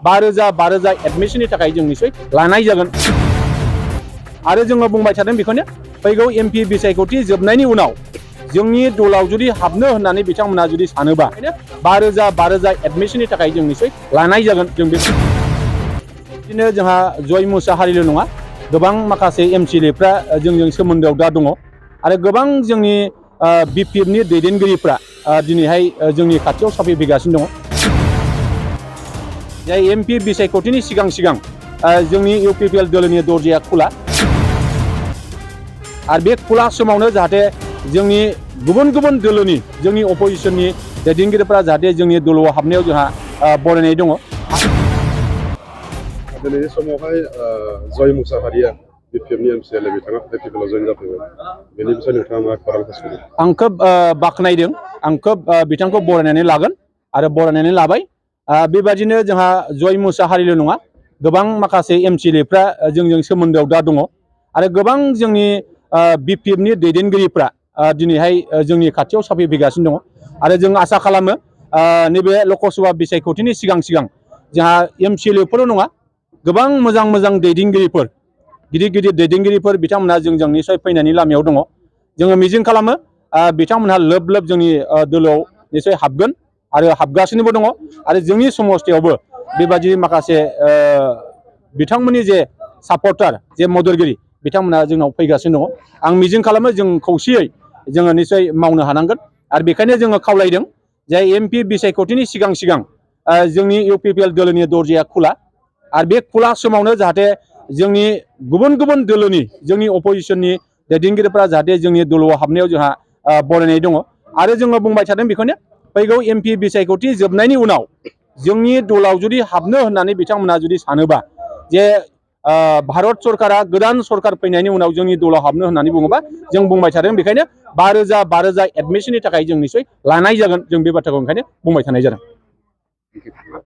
5,000 एडमिशननि थाखाय जों निश्चय लानाय जागोन आरो जोङो बुंबाय थादों बेखौनो फैगौ एमपि बिसायख'थि जोबनायनि उनाव जोंनि दलाव जुदि हाबनो होननानै बिथांमोना जुदि सानोबा 5,000 एडमिशननि थाखाय जों निश्चय लानाय जागोन जों बिदिनो जोंहा जय मुसाहारिल' नङा गोबां माखासे एमसिएलएफ्रा जोंजों सोमोन्दोआव दा दङ आरो गोबां जोंनि बिपिएफनि दैदेनगिरिफ्रा दिनैहाय जोंनि खाथियाव साफैफैगासिनो दङ जाय एमपि बिसायख'थिनि सिगां जोंनि इउपिपिएल दोलोनि दरजाया खुला आरो बे खुला समावनो जाहाथे जोंनि गुबुन दोलोनि जोंनि अपोजिशननि दैदेनगिरिफ्रा जाहाथे जोंनि दलआव हाबनायाव जोंहा बरायनाय दङ दिनैनि समावहाय जय मुसाहारिया बिपिएफनि एमसिएलए बिथाङा प्रेक्टिकेलाव जयन जाफैबाय बेनि बिषय नोंथाङा मा खौरां होसिगोन आं खोब बाख्नायदों आं खोब बिथांखौ बरायनानै लागोन आरो बरायनानै लाबाय बेबादिनो जोंहा जय मुसाहारिल' नङा गोबां माखासे एमसिएलएफ्रा जोंजों सोमोन्दोआव दा दङ आरो गोबां जोंनि बिपिएफनि दैदेनगिरिफ्रा दिनैहाय जोंनि खाथियाव साफैफैगासिनो दङ आरो जों आसा खालामो नैबे लकसभा बिसायख'थिनि सिगां जोंहा एमसिएलएफोरल' नङा गोबां मोजां दैदेनगिरिफोर गिदिर दैदेनगिरिफोर बिथांमोना जोंजों निश्चय फैनायनि लामायाव दङ जोङो मिजिं खालामो बिथांमोनहा लोब जोंनि दोलोआव निश्चय हाबगोन आरो हाबगासिनोबो दङ आरो जोंनि समस्थियावबो बेबादि माखासे बिथांमोननि जे सापर्टार जे मददगिरि बिथांमोना जोंनाव फैगासिनो दङ आं मिजिं खालामो जों खौसेयै जोङो निश्चय मावनो हानांगोन आरो बेखायनो जोङो खावलायदों जे एमपि बिसायख'थिनि सिगां जोंनि इउपिपिएल दोलोनि दरजाया खुला आरो बे खुला समावनो जाहाथे जोंनि गुबुन दोलोनि जोंनि अपोजिशननि दैदेनगिरिफ्रा जाहाथे जोंनि दलआव हाबनायाव जोंहा बरायनाय दङ आरो जोङो बुंबाय थादों बेखौनो फैगौ एमपि बिसायख'थि जोबनायनि उनाव जोंनि दलाव जुदि हाबनो होननानै बिथांमोना जुदि सानोबा जे भारत सरकारा गोदान सरकार फैनायनि उनाव जोंनि दलाव हाबनो होननानै बुङोबा जों बुंबाय थादों बेखायनो 5,000 एडमिशननि थाखाय जों निश्चय लानाय जागोन जों बे बाथ्राखौ ओंखायनो बुंबाय थानाय जादों